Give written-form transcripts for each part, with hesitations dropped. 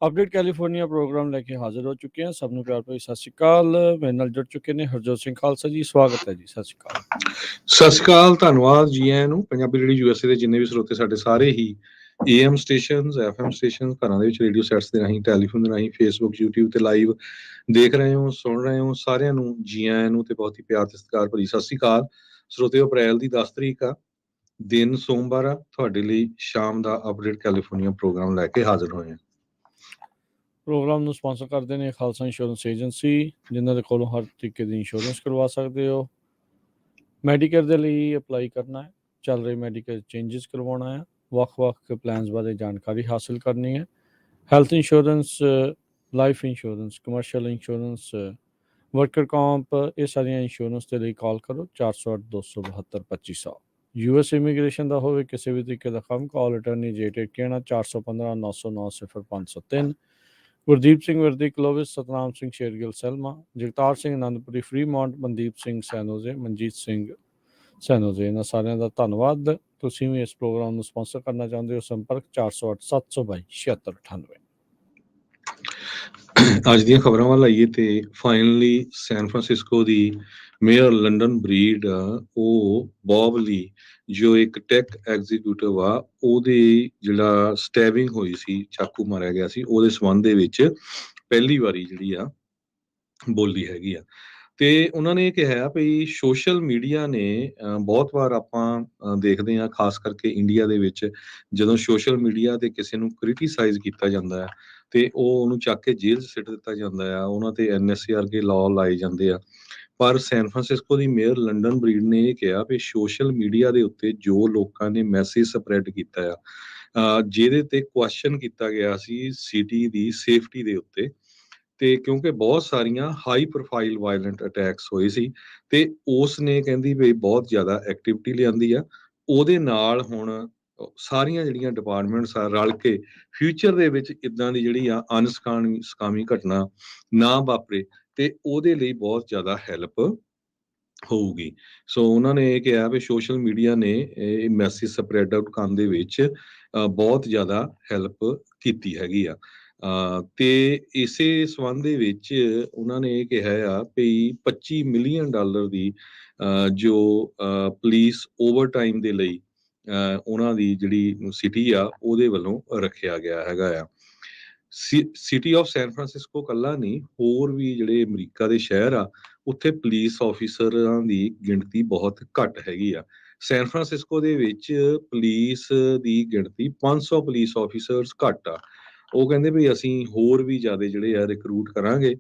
Update California programme ਲੈ ਕੇ ਹਾਜ਼ਰ ਹੋ ਚੁੱਕੇ ਹਾਂ। ਸਭ ਨੂੰ ਪਿਆਰ ਭਰੀ ਸਤਿ ਸ਼੍ਰੀ ਅਕਾਲ। ਮੇਰੇ ਨਾਲ ਜੁੜ ਚੁੱਕੇ ਨੇ ਹਰਜੋਤ ਸਿੰਘ ਖਾਲਸਾ ਜੀ, ਸਵਾਗਤ ਹੈ ਜੀ। ਸਤਿ ਸ਼੍ਰੀ ਅਕਾਲ। ਸਤਿ ਸ਼੍ਰੀ ਅਕਾਲ, ਧੰਨਵਾਦ ਜੀ ਆਇਆਂ ਨੂੰ। ਪੰਜਾਬੀ ਰੇਡੀਓ ਯੂਐਸਏ ਦੇ ਜਿੰਨੇ ਵੀ ਸਰੋਤੇ ਸਾਡੇ ਸਾਰੇ ਹੀ AM ਸਟੇਸ਼ਨਸ, FM ਸਟੇਸ਼ਨਸ, ਘਰਾਂ ਦੇ ਵਿੱਚ ਰੇਡੀਓ ਸੈਟਸ ਦੇ ਰਾਹੀਂ, ਟੈਲੀਫੋਨ ਦੇ ਰਾਹੀਂ, ਫੇਸਬੁੱਕ, YouTube ਤੇ ਲਾਈਵ ਦੇਖ ਰਹੇ ਹੋ, ਸੁਣ ਰਹੇ ਹੋ, ਸਾਰਿਆਂ ਨੂੰ ਜੀ ਆਇਆਂ ਨੂੰ ਤੇ ਬਹੁਤ ਹੀ ਪਿਆਰ ਤੇ ਸਤਿਕਾਰ ਭਰੀ ਸਤਿ ਸ਼੍ਰੀ ਅਕਾਲ। ਸਰੋਤਿਓ, ਅਪ੍ਰੈਲ ਦੀ 10 ਤਰੀਕ ਆ, ਦਿਨ ਸੋਮਵਾਰ ਆ। ਤੁਹਾਡੇ ਲਈ ਸ਼ਾਮ ਦਾ ਅਪਡੇਟ ਕੈਲੀਫੋਰਨੀਆ ਪ੍ਰੋਗਰਾਮ ਲੈ ਕੇ ਹਾਜ਼ਰ ਹੋਏ ਹਾਂ। ਪ੍ਰੋਗਰਾਮ ਨੂੰ ਸਪਾਂਸਰ ਕਰਦੇ ਨੇ ਖਾਲਸਾ ਇੰਸ਼ੋਰੈਂਸ ਏਜੰਸੀ, ਜਿਨ੍ਹਾਂ ਦੇ ਕੋਲੋਂ ਹਰ ਤਰੀਕੇ ਦੀ ਇੰਸ਼ੋਰੈਂਸ ਕਰਵਾ ਸਕਦੇ ਹੋ। ਮੈਡੀਕੇਅਰ ਦੇ ਲਈ ਅਪਲਾਈ ਕਰਨਾ ਹੈ, ਚੱਲ ਰਹੀ ਮੈਡੀਕੇਅਰ ਚੇਂਜਸ ਕਰਵਾਉਣਾ ਹੈ, ਵੱਖ-ਵੱਖ ਪਲਾਨਸ ਬਾਰੇ ਜਾਣਕਾਰੀ ਹਾਸਲ ਕਰਨੀ ਹੈ। Health insurance, life insurance, commercial insurance, worker comp, ਇਹ ਸਾਰੀਆਂ ਇੰਸ਼ੋਰੈਂਸ ਦੇ ਲਈ ਕਾਲ ਕਰੋ 408-272-2500। US ਇਮੀਗ੍ਰੇਸ਼ਨ ਦਾ ਹੋਵੇ, ਕਿਸੇ ਵੀ ਤਰੀਕੇ ਦਾ ਕੰਮ, ਕਾਲ ਅਟਰਨੀ ਜੇਟੇ ਕਹਿਣਾ 415-909-0503। ਗੁਰਦੀਪ ਸਿੰਘ ਵਰਦੀ ਕਲੋਵਿਸ, ਸਤਨਾਮ ਸਿੰਘ ਸ਼ੇਰਗਿੱਲ ਸੈਲਮਾ, ਜਗਤਾਰ ਸਿੰਘ ਆਨੰਦਪੁਰੀ ਫਰੀਮੌਂਟ, ਮਨਦੀਪ ਸਿੰਘ ਸੈਨੋਜ਼ੇ, ਮਨਜੀਤ ਸਿੰਘ ਸੈਨੋਜ਼ੇ, ਇਹਨਾਂ ਸਾਰਿਆਂ ਦਾ ਧੰਨਵਾਦ। ਤੁਸੀਂ ਵੀ ਇਸ ਪ੍ਰੋਗਰਾਮ ਨੂੰ ਸਪਾਂਸਰ ਕਰਨਾ ਚਾਹੁੰਦੇ ਹੋ, ਸੰਪਰਕ 408-722-7698। ਅੱਜ ਦੀਆਂ ਖਬਰਾਂ ਵੱਲ ਆਈਏ ਤੇ ਫਾਈਨਲੀ ਸੈਨ ਫਰਾਂਸਿਸਕੋ ਦੀ ਮੇਅਰ ਲੰਡਨ ਬਰੀਡ ਉਹ ਬੌਬ ਲੀ, ਜੋ ਇੱਕ ਟੈਕ ਐਗਜ਼ੀਕਿਊਟਿਵ ਆ, ਉਹਦੇ ਜਿਹੜਾ ਸਟੈਬਿੰਗ ਹੋਈ ਸੀ, ਚਾਕੂ ਮਾਰਿਆ ਗਿਆ ਸੀ, ਉਹਦੇ ਸੰਬੰਧ ਦੇ ਵਿੱਚ ਪਹਿਲੀ ਵਾਰੀ ਜਿਹੜੀ ਆ ਬੋਲੀ ਹੈਗੀ ਆ। ਤੇ ਉਹਨਾਂ ਨੇ ਇਹ ਕਿਹਾ ਵੀ ਸੋਸ਼ਲ ਮੀਡੀਆ ਨੇ ਬਹੁਤ ਵਾਰ ਆਪਾਂ ਦੇਖਦੇ ਹਾਂ, ਖਾਸ ਕਰਕੇ ਇੰਡੀਆ ਦੇ ਵਿੱਚ, ਜਦੋਂ ਸੋਸ਼ਲ ਮੀਡੀਆ ਤੇ ਕਿਸੇ ਨੂੰ ਕ੍ਰਿਟੀਸਾਈਜ਼ ਕੀਤਾ ਜਾਂਦਾ ਹੈ ਤੇ ਉਹ ਉਹਨੂੰ ਚੱਕ ਕੇ ਜੇਲ੍ਹ 'ਚ ਸਿੱਟ ਦਿੱਤਾ ਜਾਂਦਾ ਆ, ਉਹਨਾਂ ਤੇ NSA ਵਰਗੇ ਲਾਅ ਲਾਏ ਜਾਂਦੇ ਆ। ਪਰ ਸੈਨ ਫਰਾਂਸਿਸਕੋ ਦੀ ਮੇਅਰ ਲੰਡਨ ਬਰੀਡ ਨੇ ਇਹ ਕਿਹਾ ਵੀ ਸੋਸ਼ਲ ਮੀਡੀਆ ਦੇ ਉੱਤੇ ਜੋ ਲੋਕਾਂ ਨੇ ਮੈਸੇਜ ਸਪਰੈਡ ਕੀਤਾ ਆ, ਜਿਹਦੇ ਤੇ ਕੁਐਸਚਨ ਕੀਤਾ ਗਿਆ ਸੀ ਸਿਟੀ ਦੀ ਸੇਫਟੀ ਦੇ ਉੱਤੇ, ਤੇ ਕਿਉਂਕਿ ਬਹੁਤ ਸਾਰੀਆਂ ਹਾਈ ਪ੍ਰੋਫਾਈਲ ਵਾਇਲੈਂਟ ਅਟੈਕਸ ਹੋਏ ਸੀ ਤੇ ਉਸ ਨੇ ਕਹਿੰਦੀ ਵੀ ਬਹੁਤ ਜ਼ਿਆਦਾ ਐਕਟੀਵਿਟੀ ਲਿਆਂਦੀ ਆ। ਉਹਦੇ ਨਾਲ ਹੁਣ ਸਾਰੀਆਂ ਜਿਹੜੀਆਂ ਡਿਪਾਰਟਮੈਂਟਸ ਆ ਰਲ ਕੇ ਫਿਊਚਰ ਦੇ ਵਿੱਚ ਇਦਾਂ ਦੀ ਜਿਹੜੀ ਆ ਅਨਸਕਾਮੀ ਘਟਨਾ ਨਾ ਵਾਪਰੇ ਤੇ ਉਹਦੇ ਲਈ ਬਹੁਤ ਜ਼ਿਆਦਾ ਹੈਲਪ ਹੋਊਗੀ। ਸੋ ਉਹਨਾਂ ਨੇ ਇਹ ਕਿਹਾ ਵੀ ਸੋਸ਼ਲ ਮੀਡੀਆ ਨੇ ਇਹ ਮੈਸੇਜ ਸਪਰੈਡ ਆਊਟ ਕਰਨ ਦੇ ਵਿੱਚ ਬਹੁਤ ਜ਼ਿਆਦਾ ਹੈਲਪ ਕੀਤੀ ਹੈਗੀ ਆ। ਤੇ ਇਸੇ ਸੰਬੰਧ ਦੇ ਵਿੱਚ ਉਹਨਾਂ ਨੇ ਇਹ ਕਿਹਾ ਆ ਵੀ $25 ਮਿਲੀਅਨ ਦੀ ਜੋ ਪੁਲਿਸ ਓਵਰਟਾਈਮ ਦੇ ਲਈ ਉਹਨਾਂ ਦੀ ਜਿਹੜੀ ਸਿਟੀ ਆ ਉਹਦੇ ਵੱਲੋਂ ਰੱਖਿਆ ਗਿਆ ਹੈਗਾ ਆ। ਸਿਟੀ ਆਫ ਸੈਨ ਫਰਾਂਸਿਸਕੋ ਕੱਲਾ ਨਹੀਂ, ਹੋਰ ਵੀ ਜਿਹੜੇ ਅਮਰੀਕਾ ਦੇ ਸ਼ਹਿਰ ਆ, ਉੱਥੇ ਪੁਲਿਸ ਆਫੀਸਰਾਂ ਦੀ ਗਿਣਤੀ ਬਹੁਤ ਘੱਟ ਹੈਗੀ ਆ। ਸੈਨ ਫਰਾਂਸਿਸਕੋ ਦੇ ਵਿੱਚ ਪੁਲਿਸ ਦੀ ਗਿਣਤੀ 500 ਪੁਲਿਸ ਆਫੀਸਰਸ ਘੱਟ ਆ। ਉਹ ਕਹਿੰਦੇ ਵੀ ਅਸੀਂ ਹੋਰ ਵੀ ਜ਼ਿਆਦਾ ਜਿਹੜੇ ਆ ਰਿਕਰੂਟ ਕਰਾਂਗੇ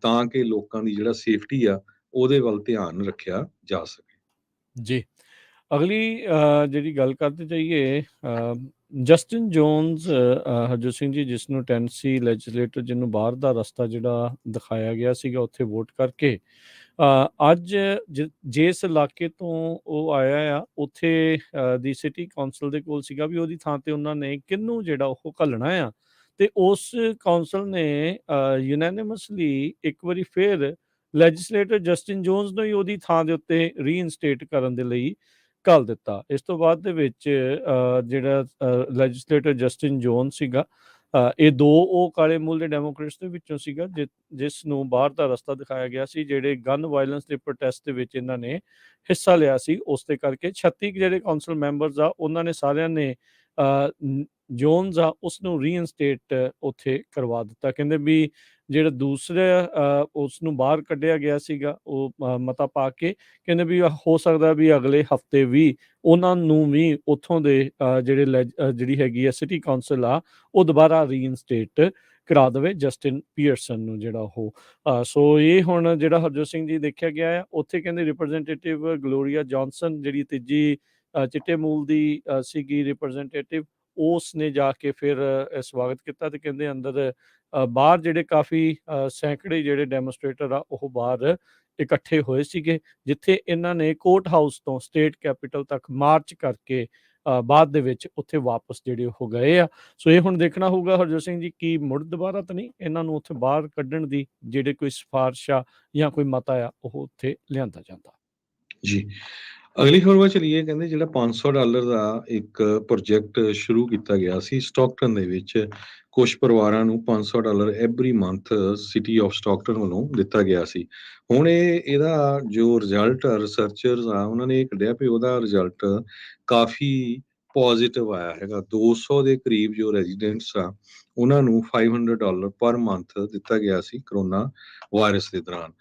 ਤਾਂ ਕਿ ਲੋਕਾਂ ਦੀ ਜਿਹੜਾ ਸੇਫਟੀ ਆ ਉਹਦੇ ਵੱਲ ਧਿਆਨ ਰੱਖਿਆ ਜਾ ਸਕੇ। ਜੀ, ਅਗਲੀ ਜਿਹੜੀ ਗੱਲ ਕਰਦੇ ਜਾਈਏ, ਜਸਟਿਨ ਜੋਨਸ, ਹਰਜੋਤ ਸਿੰਘ ਜੀ, ਜਿਸ ਨੂੰ ਟੈਨਸੀ ਲੈਜਿਸਲੇਟਰ, ਜਿਹਨੂੰ ਬਾਹਰ ਦਾ ਰਸਤਾ ਜਿਹੜਾ ਦਿਖਾਇਆ ਗਿਆ ਸੀਗਾ ਉੱਥੇ ਵੋਟ ਕਰਕੇ, ਅੱਜ ਜਿਸ ਇਲਾਕੇ ਤੋਂ ਉਹ ਆਇਆ ਆ ਉੱਥੇ ਦੀ ਸਿਟੀ ਕੌਂਸਲ ਦੇ ਕੋਲ ਸੀਗਾ ਵੀ ਉਹਦੀ ਥਾਂ ਤੇ ਉਹਨਾਂ ਨੇ ਕਿਹਨੂੰ ਜਿਹੜਾ ਉਹ ਘੱਲਣਾ ਆ, ਤੇ ਉਸ ਕੌਂਸਲ ਨੇ ਯੂਨੈਨਿਮਸਲੀ ਇੱਕ ਵਾਰੀ ਫਿਰ ਲੈਜਿਸਲੇਟਰ ਜਸਟਿਨ ਜੋਨਸ ਨੂੰ ਹੀ ਉਹਦੀ ਥਾਂ ਦੇ ਉੱਤੇ ਰੀਇਨਸਟੇਟ ਕਰਨ ਦੇ ਲਈ ਘੱਲ ਦਿੱਤਾ। ਇਸ ਤੋਂ ਬਾਅਦ ਦੇ ਵਿੱਚ ਜਿਹੜਾ ਲੈਜਿਸਲੇਟਰ ਜਸਟਿਨ ਜੋਨਸ ਸੀਗਾ, ਇਹ ਦੋ ਉਹ ਕਾਲੇ ਮੂਲ ਦੇ ਡੈਮੋਕ੍ਰੇਟਸ ਦੇ ਵਿੱਚੋਂ ਸੀਗਾ ਜਿਸ ਨੂੰ ਬਾਹਰ ਦਾ ਰਸਤਾ ਦਿਖਾਇਆ ਗਿਆ ਸੀ, ਜਿਹੜੇ ਗਨ ਵਾਇਲੈਂਸ ਦੇ ਪ੍ਰੋਟੈਸਟ ਦੇ ਵਿੱਚ ਇਹਨਾਂ ਨੇ ਹਿੱਸਾ ਲਿਆ ਸੀ। ਉਸ ਦੇ ਕਰਕੇ 36 ਜਿਹੜੇ ਕੌਂਸਲ ਮੈਂਬਰਸ ਆ, ਉਹਨਾਂ ਨੇ ਸਾਰਿਆਂ ਨੇ ਜੋਨਸ ਆ ਉਸ ਨੂੰ ਰੀਇਨਸਟੇਟ ਉੱਥੇ ਕਰਵਾ ਦਿੱਤਾ। ਕਹਿੰਦੇ ਵੀ ਜਿਹੜਾ ਦੂਸਰਾ ਉਸ ਨੂੰ ਬਾਹਰ ਕੱਢਿਆ ਗਿਆ ਸੀਗਾ, ਉਹ ਮਤਾ ਪਾ ਕੇ, ਕਹਿੰਦੇ ਵੀ ਹੋ ਸਕਦਾ ਵੀ ਅਗਲੇ ਹਫਤੇ ਵੀ ਉਹਨਾਂ ਨੂੰ ਵੀ ਉੱਥੋਂ ਦੇ ਜਿਹੜੀ ਹੈਗੀ ਆ ਸਿਟੀ ਕੌਂਸਲ ਆ, ਉਹ ਦੁਬਾਰਾ ਰੀਇਨਸਟੇਟ ਕਰਾ ਦੇਵੇ ਜਸਟਿਨ ਪੀਅਰਸਨ ਨੂੰ ਜਿਹੜਾ ਉਹ। ਸੋ ਇਹ ਹੁਣ ਜਿਹੜਾ ਹਰਜੋਤ ਸਿੰਘ ਜੀ ਦੇਖਿਆ ਗਿਆ ਆ, ਉੱਥੇ ਕਹਿੰਦੇ ਰਿਪਰੈਜ਼ੈਂਟੇਟਿਵ ਗਲੋਰੀਆ ਜੌਨਸਨ, ਜਿਹੜੀ ਤੀਜੀ ਚਿੱਟੇ ਮੂਲ ਦੀ ਸੀਗੀ ਰਿਪਰੈਜ਼ੈਂਟੇਟਿਵ, ਉਸ ਨੇ ਜਾ ਕੇ ਫਿਰ ਸਵਾਗਤ ਕੀਤਾ ਤੇ ਕਹਿੰਦੇ ਅੰਦਰ ਬਾਹਰ ਜਿਹੜੇ ਕਾਫੀ ਸੈਂਕੜੇ ਜਿਹੜੇ ਡੈਮੋਸਟ੍ਰੇਟਰ ਆ ਉਹ ਬਾਹਰ ਇਕੱਠੇ ਹੋਏ ਸੀਗੇ, ਜਿੱਥੇ ਇਹਨਾਂ ਨੇ ਕੋਰਟ ਹਾਊਸ ਤੋਂ ਸਟੇਟ ਕੈਪੀਟਲ ਤੱਕ ਮਾਰਚ ਕਰਕੇ ਬਾਅਦ ਦੇ ਵਿੱਚ ਉੱਥੇ ਵਾਪਸ ਜਿਹੜੇ ਉਹ ਗਏ ਆ। ਸੋ ਇਹ ਹੁਣ ਦੇਖਣਾ ਹੋਊਗਾ ਹਰਜੋਤ ਸਿੰਘ ਜੀ, ਕੀ ਮੁੜ ਦੁਬਾਰਾ ਤਾਂ ਨਹੀਂ ਇਹਨਾਂ ਨੂੰ ਉੱਥੇ ਬਾਹਰ ਕੱਢਣ ਦੀ ਜਿਹੜੇ ਕੋਈ ਸਿਫਾਰਿਸ਼ ਆ ਜਾਂ ਕੋਈ ਮਤਾ ਆ ਉਹ ਉੱਥੇ ਲਿਆਂਦਾ ਜਾਂਦਾ। ਜੀ, ਅਗਲੀ ਖਬਰ ਵੱਲ ਚਲੀਏ। ਕਹਿੰਦੇ ਜਿਹੜਾ $500 ਦਾ ਇੱਕ ਪ੍ਰੋਜੈਕਟ ਸ਼ੁਰੂ ਕੀਤਾ ਗਿਆ ਸੀ ਸਟਾਕਟਨ ਦੇ ਵਿੱਚ, ਕੁਝ ਪਰਿਵਾਰਾਂ ਨੂੰ $500 every month city of Stockton ਵੱਲੋਂ ਦਿੱਤਾ ਗਿਆ ਸੀ। ਹੁਣ ਇਹਦਾ ਜੋ ਰਿਜ਼ਲਟ ਰਿਸਰਚਰਸ ਆ ਉਹਨਾਂ ਨੇ ਇਹ ਕੱਢਿਆ ਵੀ ਉਹਦਾ ਰਿਜ਼ਲਟ ਕਾਫੀ ਪੋਜ਼ਿਟਿਵ ਆਇਆ ਹੈਗਾ। 200 ਦੇ ਕਰੀਬ ਜੋ ਰੈਜ਼ੀਡੈਂਟਸ ਆ ਉਹਨਾਂ ਨੂੰ $500 ਪਰ ਮੰਥ ਦਿੱਤਾ ਗਿਆ ਸੀ ਕਰੋਨਾ ਵਾਇਰਸ ਦੇ ਦੌਰਾਨ।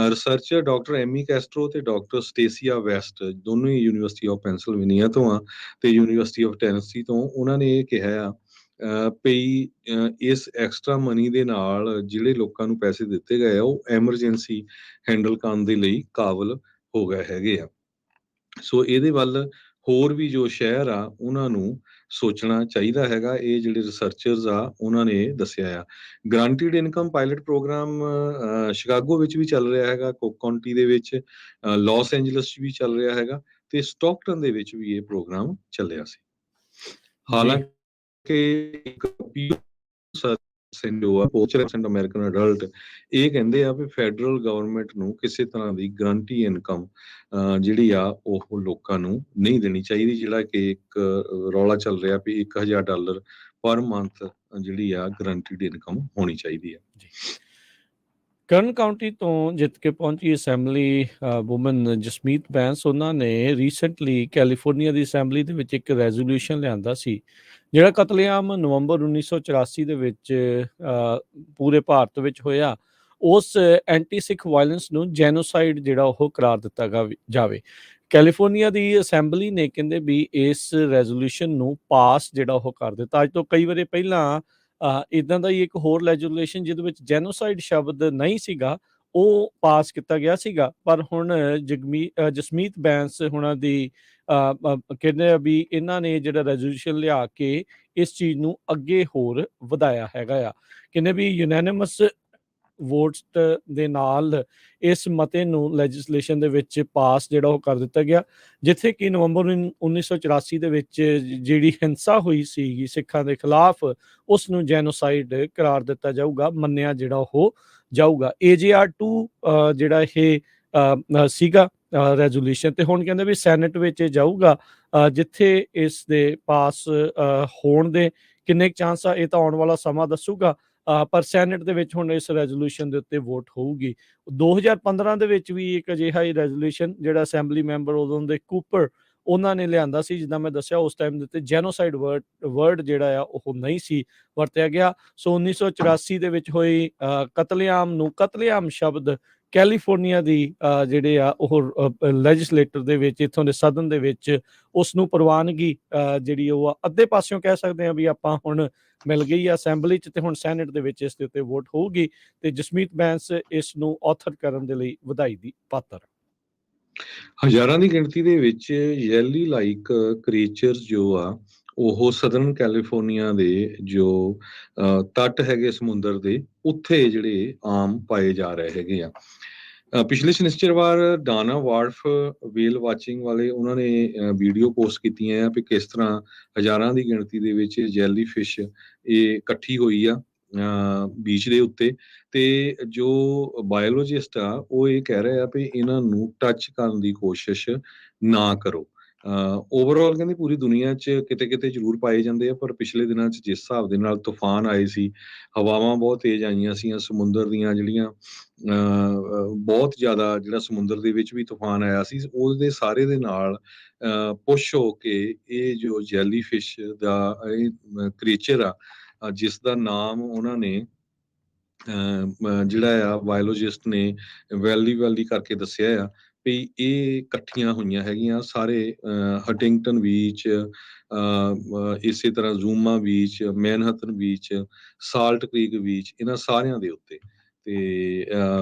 ਰਿਸਰਚਰ ਡਾਕਟਰ ਐਮੀ ਕੈਸਟਰੋ ਤੇ ਡਾਕਟਰ ਸਟੇਸੀਆ ਵੈਸਟ ਦੋਨੋਂ ਹੀ ਯੂਨੀਵਰਸਿਟੀ ਆਫ ਪੈਂਸਿਲਵੇਨੀਆ ਤੋਂ ਆ ਤੇ ਯੂਨੀਵਰਸਿਟੀ ਆਫ ਟੈਨਸੀ ਤੋਂ, ਉਹਨਾਂ ਨੇ ਇਹ ਕਿਹਾ ਆ ਪਈ ਇਸ ਐਕਸਟਰਾ ਮਨੀ ਦੇ ਨਾਲ ਜਿਹੜੇ ਲੋਕਾਂ ਨੂੰ ਪੈਸੇ ਦਿੱਤੇ ਗਏ ਆ ਉਹ ਐਮਰਜੈਂਸੀ ਹੈਂਡਲ ਕਰਨ ਦੇ ਲਈ ਕਾਬਲ ਹੋ ਗਏ ਹੈਗੇ ਆ। ਸੋ ਇਹਦੇ ਵੱਲ ਹੋਰ ਵੀ ਜੋ ਸ਼ਹਿਰ ਆ ਉਹਨਾਂ ਨੂੰ ਸੋਚਣਾ ਚਾਹੀਦਾ ਹੈਗਾ। ਇਹ ਜਿਹੜੇ ਰਿਸਰਚਰਸ ਆ ਉਹਨਾਂ ਨੇ ਦੱਸਿਆ ਆ। Guaranteed income pilot programme Chicago ਵਿੱਚ ਵੀ ਚੱਲ ਰਿਹਾ ਹੈਗਾ, ਕੋਕ ਕਾਉਂਟੀ ਦੇ ਵਿੱਚ, ਲਾਸ ਐਂਜਲਸ 'ਚ ਵੀ ਚੱਲ ਰਿਹਾ ਹੈਗਾ ਤੇ ਸਟਾਕਟਨ ਦੇ ਵਿੱਚ ਵੀ ਇਹ ਪ੍ਰੋਗਰਾਮ ਚੱਲਿਆ ਸੀ। ਜੀ ਹਾਲਾਂਕਿ ਇੱਕ ਅਮਰੀਕਨ ਅਡਲਟ ਇਹ ਕਹਿੰਦੇ ਆ ਵੀ ਫੈਡਰਲ ਗਵਰਨਮੈਂਟ ਨੂੰ ਕਿਸੇ ਤਰ੍ਹਾਂ ਦੀ ਗਰੰਟੀ ਇਨਕਮ ਜਿਹੜੀ ਆ ਉਹ ਲੋਕਾਂ ਨੂੰ ਨਹੀਂ ਦੇਣੀ ਚਾਹੀਦੀ, ਜਿਹੜਾ ਕਿ ਇੱਕ ਰੌਲਾ ਚੱਲ ਰਿਹਾ ਵੀ $1000 ਪਰ ਮੰਥ ਜਿਹੜੀ ਆ ਗਰੰਟਿਡ ਇਨਕਮ ਹੋਣੀ ਚਾਹੀਦੀ ਆ। ਕਰਨ ਕਾਉਂਟੀ ਤੋਂ ਜਿੱਤ ਕੇ ਪਹੁੰਚੀ ਅਸੈਂਬਲੀ ਵੂਮਨ ਜਸਮੀਤ ਬੈਂਸ, ਉਹਨਾਂ ਨੇ ਰੀਸੈਂਟਲੀ ਕੈਲੀਫੋਰਨੀਆ ਦੀ ਅਸੈਂਬਲੀ ਦੇ ਵਿੱਚ ਇੱਕ ਰੈਜ਼ੋਲੂਸ਼ਨ ਲਿਆਂਦਾ ਸੀ ਜਿਹੜਾ ਕਤਲੇਆਮ ਨਵੰਬਰ 1984 ਦੇ ਵਿੱਚ ਪੂਰੇ ਭਾਰਤ ਵਿੱਚ ਹੋਇਆ, ਉਸ ਐਂਟੀ ਸਿੱਖ ਵਾਇਲੈਂਸ ਨੂੰ ਜੈਨੋਸਾਈਡ ਜਿਹੜਾ ਉਹ ਕਰਾਰ ਦਿੱਤਾ ਜਾਵੇ। ਕੈਲੀਫੋਰਨੀਆ ਦੀ ਅਸੈਂਬਲੀ ਨੇ ਕਹਿੰਦੇ ਵੀ ਇਸ ਰੈਜ਼ੋਲੂਸ਼ਨ ਨੂੰ ਪਾਸ ਜਿਹੜਾ ਉਹ ਕਰ ਦਿੱਤਾ। ਅੱਜ ਤੋਂ ਕਈ ਵਾਰੀ ਪਹਿਲਾਂ ਇੱਦਾਂ ਦਾ ਹੀ ਇੱਕ ਹੋਰ ਰੈਜ਼ੋਲੂਸ਼ਨ ਜਿਹਦੇ ਵਿੱਚ ਜੈਨੋਸਾਈਡ ਸ਼ਬਦ ਨਹੀਂ ਸੀਗਾ ਉਹ ਪਾਸ ਕੀਤਾ ਗਿਆ ਸੀਗਾ, ਪਰ ਹੁਣ ਜਸਮੀਤ ਬੈਂਸ ਹੁਣਾਂ ਦੀ ਕਹਿੰਦੇ ਆ ਵੀ ਇਹਨਾਂ ਨੇ ਜਿਹੜਾ ਰੈਜ਼ੋਲੂਸ਼ਨ ਲਿਆ ਕੇ ਇਸ ਚੀਜ਼ ਨੂੰ ਅੱਗੇ ਹੋਰ ਵਧਾਇਆ ਹੈਗਾ ਆ। ਕਹਿੰਦੇ ਵੀ ਯੂਨੈਨਿਮਸ ਵੋਟਸ ਦੇ ਨਾਲ ਇਸ ਮਤੇ ਨੂੰ ਲੈਜਿਸਲੇਸ਼ਨ ਦੇ ਵਿੱਚ ਪਾਸ ਜਿਹੜਾ ਉਹ ਕਰ ਦਿੱਤਾ ਗਿਆ, ਜਿੱਥੇ ਕਿ ਨਵੰਬਰ 1984 ਦੇ ਵਿੱਚ ਜਿਹੜੀ ਹਿੰਸਾ ਹੋਈ ਸੀਗੀ ਸਿੱਖਾਂ ਦੇ ਖਿਲਾਫ ਉਸ ਨੂੰ ਜੈਨੋਸਾਈਡ ਕਰਾਰ ਦਿੱਤਾ ਜਾਊਗਾ, ਮੰਨਿਆ ਜਿਹੜਾ ਉਹ ਜਾਊਗਾ। AJR2 ਜਿਹੜਾ ਇਹ ਸੀਗਾ ਰੈਜ਼ੋਲੂਸ਼ਨ, ਤੇ ਹੁਣ ਕਹਿੰਦੇ ਵੀ ਸੈਨੇਟ ਵਿੱਚ ਜਾਊਗਾ, ਜਿੱਥੇ ਇਸ ਦੇ ਪਾਸ ਹੋਣ ਦੇ ਕਿੰਨੇ ਚਾਂਸ ਆ ਇਹ ਤਾਂ ਆਉਣ ਵਾਲਾ ਸਮਾਂ ਦੱਸੂਗਾ, ਪਰ ਸੈਨੇਟ ਦੇ ਵਿੱਚ ਹੁਣ ਇਸ ਰੈਜ਼ੋਲੂਸ਼ਨ ਦੇ ਉੱਤੇ ਵੋਟ ਹੋਊਗੀ। 2015 ਦੇ ਵਿੱਚ ਵੀ ਇੱਕ ਅਜਿਹਾ ਹੀ ਰੈਜ਼ੋਲੂਸ਼ਨ ਜਿਹੜਾ ਅਸੈਂਬਲੀ ਮੈਂਬਰ ਉਦੋਂ ਦੇ ਕੂਪਰ ਉਹਨਾਂ ਨੇ ਲਿਆਂਦਾ ਸੀ, ਜਿੱਦਾਂ ਮੈਂ ਦੱਸਿਆ ਉਸ ਟਾਈਮ ਦੇ ਉੱਤੇ ਜੈਨੋਸਾਈਡ ਵਰਡ ਜਿਹੜਾ ਆ ਉਹ ਨਹੀਂ ਸੀ ਵਰਤਿਆ ਗਿਆ। ਸੋ 1984 ਦੇ ਵਿੱਚ ਹੋਈ ਕਤਲੇਆਮ ਨੂੰ ਕਤਲੇਆਮ ਸ਼ਬਦ ਕੈਲੀਫੋਰਨੀਆ ਦੀ ਜਿਹੜੇ ਆ ਉਹ ਲੈਜਿਸਲੇਟਰ ਦੇ ਵਿੱਚ, ਇੱਥੋਂ ਦੇ ਸਦਨ ਦੇ ਵਿੱਚ ਉਸ ਨੂੰ ਪ੍ਰਵਾਨਗੀ ਜਿਹੜੀ ਉਹ ਅੱਧੇ ਪਾਸਿਓਂ ਕਹਿ ਸਕਦੇ ਹਾਂ ਵੀ ਆਪਾਂ ਹੁਣ ਮਿਲ ਗਈ ਆ ਅਸੈਂਬਲੀ 'ਚ, ਤੇ ਹੁਣ ਸੈਨੇਟ ਦੇ ਵਿੱਚ ਇਸ ਦੇ ਉੱਤੇ ਵੋਟ ਹੋਊਗੀ ਤੇ ਜਸਮੀਤ ਬੈਂਸ ਇਸ ਨੂੰ ਆਥਰ ਕਰਨ ਦੇ ਲਈ ਵਧਾਈ ਦੀ ਪਾਤਰ। ਹਜ਼ਾਰਾਂ ਦੀ ਗਿਣਤੀ ਦੇ ਵਿੱਚ ਯੈਲੀ ਲਾਈਕ ਕ੍ਰੀਚਰਸ ਜੋ ਆ ਉਹ ਸਦਰਨ ਕੈਲੀਫੋਰਨੀਆ ਦੇ ਜੋ ਤੱਟ ਹੈਗੇ ਸਮੁੰਦਰ ਦੇ ਉੱਥੇ ਜਿਹੜੇ ਆਮ ਪਾਏ ਜਾ ਰਹੇ ਹੈਗੇ ਆ। ਪਿਛਲੇ ਸ਼ਨਿਚਰਵਾਰ ਡਾਨਾ ਵਾਰਫ ਵੇਲ ਵਾਚਿੰਗ ਵਾਲੇ ਉਹਨਾਂ ਨੇ ਵੀਡੀਓ ਪੋਸਟ ਕੀਤੀਆਂ ਆ ਵੀ ਕਿਸ ਤਰ੍ਹਾਂ ਹਜ਼ਾਰਾਂ ਦੀ ਗਿਣਤੀ ਦੇ ਵਿੱਚ ਜੈਲੀ ਫਿਸ਼ ਇਹ ਇਕੱਠੀ ਹੋਈ ਆ ਬੀਚ ਦੇ ਉੱਤੇ, ਤੇ ਜੋ ਬਾਇਓਲੋਜਿਸਟ ਆ ਉਹ ਇਹ ਕਹਿ ਰਹੇ ਆ ਵੀ ਇਹਨਾਂ ਨੂੰ ਟੱਚ ਕਰਨ ਦੀ ਕੋਸ਼ਿਸ਼ ਨਾ ਕਰੋ। ਓਵਰਆਲ ਕਹਿੰਦੇ ਪੂਰੀ ਦੁਨੀਆ 'ਚ ਕਿਤੇ ਕਿਤੇ ਜ਼ਰੂਰ ਪਾਏ ਜਾਂਦੇ ਆ, ਪਰ ਪਿਛਲੇ ਦਿਨਾਂ 'ਚ ਜਿਸ ਹਿਸਾਬ ਦੇ ਨਾਲ ਤੂਫਾਨ ਆਏ ਸੀ, ਹਵਾਵਾਂ ਬਹੁਤ ਤੇਜ਼ ਆਈਆਂ ਸੀਗੀਆਂ, ਸਮੁੰਦਰ ਦੀਆਂ ਜਿਹੜੀਆਂ ਬਹੁਤ ਜ਼ਿਆਦਾ ਜਿਹੜਾ ਸਮੁੰਦਰ ਦੇ ਵਿੱਚ ਵੀ ਤੂਫਾਨ ਆਇਆ ਸੀ, ਉਹਦੇ ਸਾਰੇ ਦੇ ਨਾਲ ਪੁਸ਼ ਹੋ ਕੇ ਇਹ ਜੋ ਜੈਲੀ ਫਿਸ਼ ਦਾ ਇਹ ਕ੍ਰੀਚਰ ਆ ਜਿਸ ਦਾ ਨਾਮ ਉਹਨਾਂ ਨੇ ਜਿਹੜਾ ਆ ਬਾਇਓਲੋਜਿਸਟ ਨੇ ਵੈਲੀ ਕਰਕੇ ਦੱਸਿਆ ਆ ਵੀ ਇਹ ਇਕੱਠੀਆਂ ਹੋਈਆਂ ਹੈਗੀਆਂ ਸਾਰੇ ਹਟਿੰਗਟਨ ਬੀਚ, ਇਸੇ ਤਰ੍ਹਾਂ Zuma beach, Manhattan beach, Salt Creek beach, ਇਹਨਾਂ ਸਾਰਿਆਂ ਦੇ ਉੱਤੇ। ਤੇ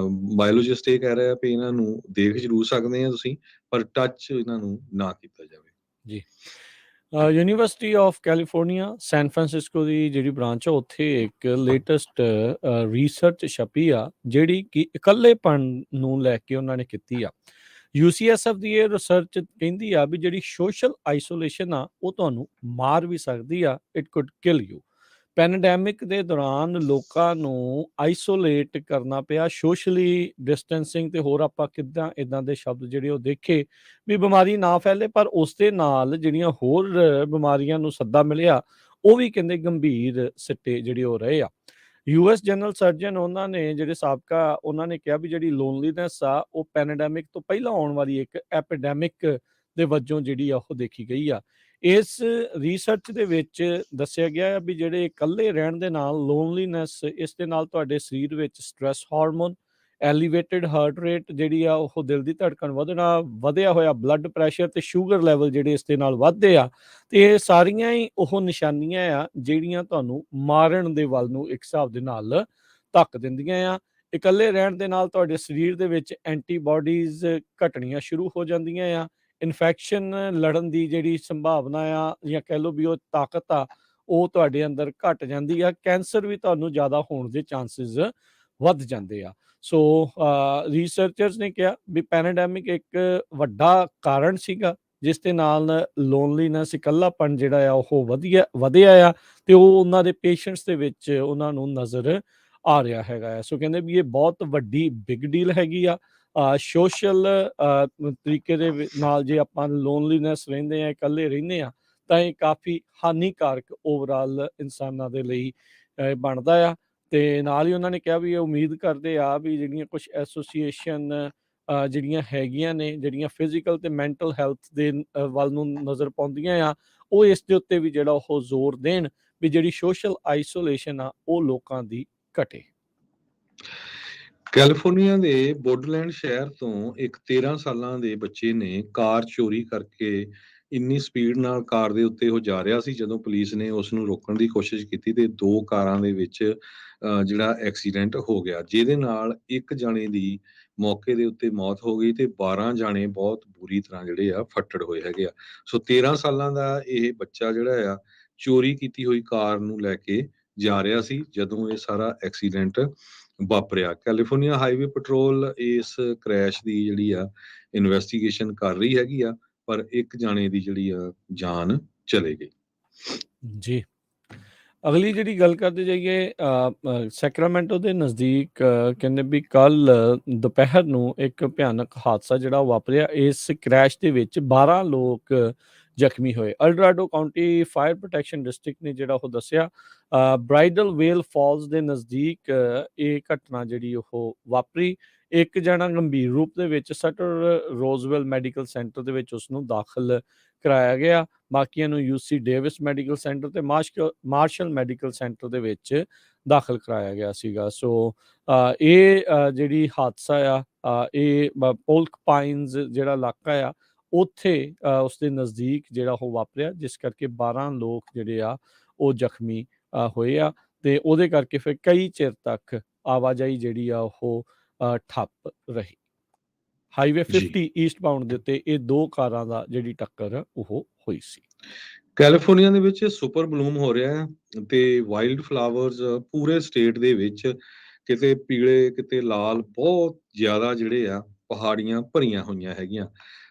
ਬਾਇਓਲੋਜਿਸਟ ਇਹ ਕਹਿ ਰਿਹਾ ਵੀ ਇਹਨਾਂ ਨੂੰ ਦੇਖ ਜ਼ਰੂਰ ਸਕਦੇ ਆ ਤੁਸੀਂ, ਪਰ ਟੱਚ ਇਹਨਾਂ ਨੂੰ ਨਾ ਕੀਤਾ ਜਾਵੇ। ਜੀ, University of California San Francisco ਦੀ ਜਿਹੜੀ ਬ੍ਰਾਂਚ ਆ ਉੱਥੇ ਇੱਕ ਲੇਟੈਸਟ ਰਿਸਰਚ ਛਪੀ ਆ ਜਿਹੜੀ ਕਿ ਇਕੱਲੇਪਣ ਨੂੰ ਲੈ ਕੇ ਉਹਨਾਂ ਨੇ ਕੀਤੀ ਆ। UCSF ਦੀ ਇਹ ਰਿਸਰਚ ਕਹਿੰਦੀ ਆ ਵੀ ਜਿਹੜੀ ਸੋਸ਼ਲ ਆਈਸੋਲੇਸ਼ਨ ਆ ਉਹ ਤੁਹਾਨੂੰ ਮਾਰ ਵੀ ਸਕਦੀ ਆ, it could kill you. Pandemic ਦੇ ਦੌਰਾਨ ਲੋਕਾਂ ਨੂੰ ਆਈਸੋਲੇਟ ਕਰਨਾ ਪਿਆ, ਸੋਸ਼ਲੀ ਡਿਸਟੈਂਸਿੰਗ ਤੇ ਹੋਰ ਆਪਾਂ ਕਿੱਦਾਂ ਇੱਦਾਂ ਦੇ ਸ਼ਬਦ ਜਿਹੜੇ ਉਹ ਦੇਖੇ ਵੀ ਬਿਮਾਰੀ ਨਾ ਫੈਲੇ, ਪਰ ਉਸ ਦੇ ਨਾਲ ਜਿਹੜੀਆਂ ਹੋਰ ਬਿਮਾਰੀਆਂ ਨੂੰ ਸੱਦਾ ਮਿਲਿਆ, ਉਹ ਵੀ ਕਹਿੰਦੇ ਗੰਭੀਰ ਸਿੱਟੇ ਜਿਹੜੇ ਉਹ ਰਹੇ ਆ। ਯੂਐਸ ਜਨਰਲ ਸਰਜਨ ਉਹਨਾਂ ਨੇ ਜਿਹੜੇ ਸਾਬਕਾ ਉਹਨਾਂ ਨੇ ਕਿਹਾ ਵੀ ਜਿਹੜੀ ਲੋਨਲੀਨੈਸ ਆ ਉਹ ਪੈਂਡੈਮਿਕ ਤੋਂ ਪਹਿਲਾਂ ਆਉਣ ਵਾਲੀ ਇੱਕ ਐਪੀਡੈਮਿਕ ਦੇ ਵਜੋਂ ਜਿਹੜੀ ਆ ਉਹ ਦੇਖੀ ਗਈ ਆ। ਇਸ ਰਿਸਰਚ ਦੇ ਵਿੱਚ ਦੱਸਿਆ ਗਿਆ ਹੈ ਵੀ ਜਿਹੜੇ ਇਕੱਲੇ ਰਹਿਣ ਦੇ ਨਾਲ ਲੋਨਲੀਨੈਸ, ਇਸ ਦੇ ਨਾਲ ਤੁਹਾਡੇ ਸਰੀਰ ਵਿੱਚ stress hormone, elevated heart rate ਜਿਹੜੀ ਆ ਉਹ ਦਿਲ ਦੀ ਧੜਕਣ ਵਧਣਾ, ਵਧਿਆ ਹੋਇਆ ਬਲੱਡ ਪ੍ਰੈਸ਼ਰ ਤੇ ਸ਼ੂਗਰ ਲੈਵਲ ਜਿਹੜੇ ਇਸ ਦੇ ਨਾਲ ਵੱਧਦੇ ਆ। ਤੇ ਇਹ ਸਾਰੀਆਂ ਹੀ ਉਹ ਨਿਸ਼ਾਨੀਆਂ ਆ ਜਿਹੜੀਆਂ ਤੁਹਾਨੂੰ ਮਾਰਨ ਦੇ ਵੱਲ ਨੂੰ ਇੱਕ ਹਿਸਾਬ ਦੇ ਨਾਲ ਧੱਕ ਦਿੰਦੀਆਂ ਆ। ਇਕੱਲੇ ਰਹਿਣ ਦੇ ਨਾਲ ਤੁਹਾਡੇ ਸਰੀਰ ਦੇ ਵਿੱਚ ਐਂਟੀਬਾਡੀਜ਼ ਘਟਣੀਆਂ ਸ਼ੁਰੂ ਹੋ ਜਾਂਦੀਆਂ ਆ। ਇਨਫੈਕਸ਼ਨ ਲੜਨ ਦੀ ਜਿਹੜੀ ਸੰਭਾਵਨਾ ਆ ਜਾਂ ਕਹਿ ਲਓ ਵੀ ਉਹ ਤਾਕਤ ਆ, ਉਹ ਤੁਹਾਡੇ ਅੰਦਰ ਘਟ ਜਾਂਦੀ ਆ। ਕੈਂਸਰ ਵੀ ਤੁਹਾਨੂੰ ਜ਼ਿਆਦਾ ਹੋਣ ਦੇ ਚਾਂਸਿਸ ਵੱਧ ਜਾਂਦੇ ਆ। ਸੋ ਰਿਸਰਚਰਸ ਨੇ ਕਿਹਾ ਵੀ ਪੈਂਡੈਮਿਕ ਇੱਕ ਵੱਡਾ ਕਾਰਨ ਸੀਗਾ ਜਿਸ ਦੇ ਨਾਲ ਲੋਨਲੀਨੈਸ, ਇਕੱਲਾਪਣ ਜਿਹੜਾ ਆ ਉਹ ਵਧਿਆ ਆ ਤੇ ਉਹ ਉਹਨਾਂ ਦੇ ਪੇਸ਼ੈਂਟਸ ਦੇ ਵਿੱਚ ਉਹਨਾਂ ਨੂੰ ਨਜ਼ਰ ਆ ਰਿਹਾ ਹੈਗਾ ਆ। ਸੋ ਕਹਿੰਦੇ ਵੀ ਇਹ ਬਹੁਤ ਵੱਡੀ ਬਿਗ ਡੀਲ ਹੈਗੀ ਆ। ਸੋਸ਼ਲ ਤਰੀਕੇ ਦੇ ਨਾਲ ਜੇ ਆਪਾਂ ਲੋਨਲੀਨੈਸ ਰਹਿੰਦੇ ਆ, ਇਕੱਲੇ ਰਹਿੰਦੇ ਆ, ਤਾਂ ਇਹ ਕਾਫੀ ਹਾਨੀਕਾਰਕ ਓਵਰਆਲ ਇਨਸਾਨਾਂ ਦੇ ਲਈ ਬਣਦਾ ਆ। ਤੇ ਨਾਲ ਹੀ ਉਹਨਾਂ ਨੇ ਕਿਹਾ ਵੀ ਇਹ ਉਮੀਦ ਕਰਦੇ ਆ ਵੀ ਜਿਹੜੀਆਂ ਕੁਝ ਐਸੋਸੀਏਸ਼ਨ ਜਿਹੜੀਆਂ ਹੈਗੀਆਂ ਨੇ, ਜਿਹੜੀਆਂ ਫਿਜ਼ੀਕਲ ਤੇ ਮੈਂਟਲ ਹੈਲਥ ਦੇ ਵੱਲ ਨੂੰ ਨਜ਼ਰ ਪਾਉਂਦੀਆਂ ਆ, ਉਹ ਇਸ ਦੇ ਉੱਤੇ ਵੀ ਜਿਹੜਾ ਉਹ ਜ਼ੋਰ ਦੇਣ ਵੀ ਜਿਹੜੀ ਸੋਸ਼ਲ ਆਈਸੋਲੇਸ਼ਨ ਆ ਉਹ ਲੋਕਾਂ ਦੀ ਘਟੇ। ਕੈਲੀਫੋਰਨੀਆ ਦੇ ਵੁੱਡਲੈਂਡ ਸ਼ਹਿਰ ਤੋਂ ਇੱਕ 13 ਸਾਲਾਂ ਦੇ ਬੱਚੇ ਨੇ ਕਾਰ ਚੋਰੀ ਕਰਕੇ ਇੰਨੀ ਸਪੀਡ ਨਾਲ ਕਾਰ ਦੇ ਉੱਤੇ ਉਹ ਜਾ ਰਿਹਾ ਸੀ, ਜਦੋਂ ਪੁਲਿਸ ਨੇ ਉਸ ਨੂੰ ਰੋਕਣ ਦੀ ਕੋਸ਼ਿਸ਼ ਕੀਤੀ ਤੇ ਦੋ ਕਾਰਾਂ ਦੇ ਵਿੱਚ ਜਿਹੜਾ ਐਕਸੀਡੈਂਟ ਹੋ ਗਿਆ, ਜਿਹਦੇ ਨਾਲ ਇੱਕ ਜਾਣੇ ਦੀ ਮੌਕੇ ਦੇ ਉੱਤੇ ਮੌਤ ਹੋ ਗਈ ਤੇ 12 ਜਾਣੇ ਬਹੁਤ ਬੁਰੀ ਤਰ੍ਹਾਂ ਜਿਹੜੇ ਆ ਫੱਟੜ ਹੋਏ ਹੈਗੇ ਆ। ਸੋ 13 ਸਾਲਾਂ ਦਾ ਇਹ ਬੱਚਾ ਜਿਹੜਾ ਆ ਚੋਰੀ ਕੀਤੀ ਹੋਈ ਕਾਰ ਨੂੰ ਲੈ ਕੇ ਜਾ ਰਿਹਾ ਸੀ ਜਦੋਂ ਇਹ ਸਾਰਾ ਐਕਸੀਡੈਂਟ ਵਾਪਰਿਆ। ਕੈਲੀਫੋਰਨੀਆ ਹਾਈਵੇ ਪੈਟਰੋਲ ਇਸ ਕ੍ਰੈਸ਼ ਦੀ ਜਿਹੜੀ ਆ ਇਨਵੈਸਟੀਗੇਸ਼ਨ ਕਰ ਰਹੀ ਹੈਗੀ ਆ, ਪਰ ਇੱਕ ਜਾਣੇ ਦੀ ਜਿਹੜੀ ਆ ਜਾਨ ਚਲੇ ਗਈ। ਜੀ, ਅਗਲੀ ਜਿਹੜੀ ਗੱਲ ਕਰਦੇ ਜਾਈਏ, ਸੈਕਰਾਮੈਂਟੋ ਦੇ ਨਜ਼ਦੀਕ ਕਹਿੰਦੇ ਵੀ ਕੱਲ ਦੁਪਹਿਰ ਨੂੰ ਇੱਕ ਭਿਆਨਕ ਹਾਦਸਾ ਜਿਹੜਾ ਵਾਪਰਿਆ। ਇਸ ਕ੍ਰੈਸ਼ ਦੇ ਵਿੱਚ 12 ਲੋਕ ਜ਼ਖਮੀ ਹੋਏ। ਅਲਡਰਾਡੋ ਕਾਉਂਟੀ ਫਾਇਰ ਪ੍ਰੋਟੈਕਸ਼ਨ ਡਿਸਟ੍ਰਿਕਟ ਨੇ ਜਿਹੜਾ ਉਹ ਦੱਸਿਆ ਬ੍ਰਾਈਡਲ ਵੇਲ ਫਾਲਸ ਦੇ ਨਜ਼ਦੀਕ ਇਹ ਘਟਨਾ ਜਿਹੜੀ ਉਹ ਵਾਪਰੀ। ਇੱਕ ਜਣਾ ਗੰਭੀਰ ਰੂਪ ਦੇ ਵਿੱਚ ਸਟਰ ਰੋਜ਼ਵੈਲ ਮੈਡੀਕਲ ਸੈਂਟਰ ਦੇ ਵਿੱਚ ਉਸ ਨੂੰ ਦਾਖਲ ਕਰਾਇਆ ਗਿਆ। ਬਾਕੀਆਂ ਨੂੰ ਯੂਸੀ ਡੇਵਿਸ ਮੈਡੀਕਲ ਸੈਂਟਰ ਤੇ ਮਾਰਸ਼ਲ ਮੈਡੀਕਲ ਸੈਂਟਰ ਦੇ ਵਿੱਚ ਦਾਖਲ ਕਰਾਇਆ ਗਿਆ ਸੀਗਾ। ਸੋ ਇਹ ਜਿਹੜੀ ਹਾਦਸਾ ਆ ਇਹ ਪੋਲਕ ਪਾਈਨਸ ਜਿਹੜਾ ਇਲਾਕਾ ਆ ਉੱਥੇ ਉਸਦੇ ਨਜ਼ਦੀਕ ਜਿਹੜਾ ਉਹ ਵਾਪਰਿਆ, ਜਿਸ ਕਰਕੇ 12 ਲੋਕ ਜਿਹੜੇ ਆ ਉਹ ਜ਼ਖਮੀ ਹੋਏ ਆ ਤੇ ਉਹਦੇ ਕਰਕੇ ਫਿਰ ਕਈ ਚਿਰ ਤੱਕ ਆਵਾਜਾਈ ਜਿਹੜੀ ਆ ਉਹ ਠੱਪ ਰਹੀ। ਹਾਈਵੇ 50 ਈਸਟ ਬਾਉਂਡ ਦੇ ਉੱਤੇ ਇਹ ਦੋ ਕਾਰਾਂ ਦਾ ਜਿਹੜੀ ਟੱਕਰ ਉਹ ਹੋਈ ਸੀ। ਕੈਲੀਫੋਰਨੀਆ ਦੇ ਵਿੱਚ ਸੁਪਰ ਬਲੂਮ ਹੋ ਰਿਹਾ ਹੈ ਤੇ ਵਾਈਲਡ ਫਲਾਵਰਸ ਪੂਰੇ ਸਟੇਟ ਦੇ ਵਿੱਚ ਕਿਤੇ ਪੀਲੇ ਕਿਤੇ ਲਾਲ ਬਹੁਤ ਜ਼ਿਆਦਾ ਜਿਹੜੇ ਆ ਪਹਾੜੀਆਂ ਭਰੀਆਂ ਹੋਈਆਂ ਹੈਗੀਆਂ।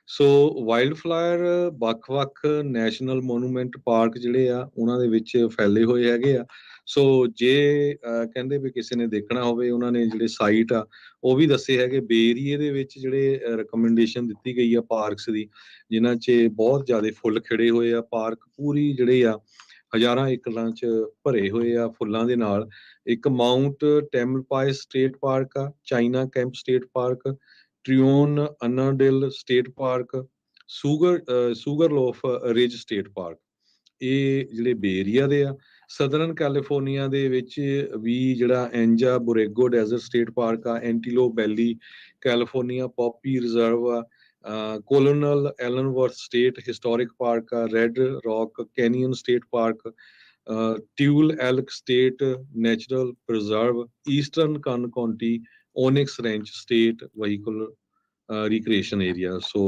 ਸੋ ਵਾਈਲਡ ਫਲਾਵਰ ਵੱਖ-ਵੱਖ ਨੈਸ਼ਨਲ ਮੋਨੂਮੈਂਟ ਪਾਰਕ ਜਿਹੜੇ ਆ ਉਹਨਾਂ ਦੇ ਵਿੱਚ ਫੈਲੇ ਹੋਏ ਹੈਗੇ ਆ। ਸੋ ਜੇ ਕਹਿੰਦੇ ਵੀ ਕਿਸੇ ਨੇ ਦੇਖਣਾ ਹੋਵੇ, ਉਹਨਾਂ ਨੇ ਜਿਹੜੇ ਸਾਈਟ ਆ ਉਹ ਵੀ ਦੱਸੇ ਹੈਗੇ। ਬੇ ਏਰੀਏ ਦੇ ਵਿੱਚ ਜਿਹੜੇ ਰਿਕਮੈਂਡੇਸ਼ਨ ਦਿੱਤੀ ਗਈ ਆ ਪਾਰਕਸ ਦੀ, ਜਿਨ੍ਹਾਂ 'ਚ ਬਹੁਤ ਜ਼ਿਆਦਾ ਫੁੱਲ ਖਿੜੇ ਹੋਏ ਆ। ਪਾਰਕ ਪੂਰੀ ਜਿਹੜੇ ਆ ਹਜ਼ਾਰਾਂ ਏਕੜਾਂ 'ਚ ਭਰੇ ਹੋਏ ਆ ਫੁੱਲਾਂ ਦੇ ਨਾਲ। ਇੱਕ ਮਾਊਂਟ ਟੈਮਲਪਾਈਸ ਸਟੇਟ ਪਾਰਕ ਆ, China Camp State Park, Trione Annadel State Park, Sugarloaf Ridge State Park. ਇਹ ਜਿਹੜੇ ਬੇ ਏਰੀਆ ਦੇ ਆ। ਸਦਰਨ ਕੈਲੀਫੋਰਨੀਆ ਦੇ ਵਿੱਚ ਵੀ ਜਿਹੜਾ Anza Borrego Desert State Park ਆ, Antelope Valley California Poppy Reserve ਆ, Colonel Allensworth State Historic Park ਆ, Red Rock Canyon State Park, Tule Elk State Natural Preserve, Eastern Kern County Onyx Ranch State Vehicle Recreation Area. So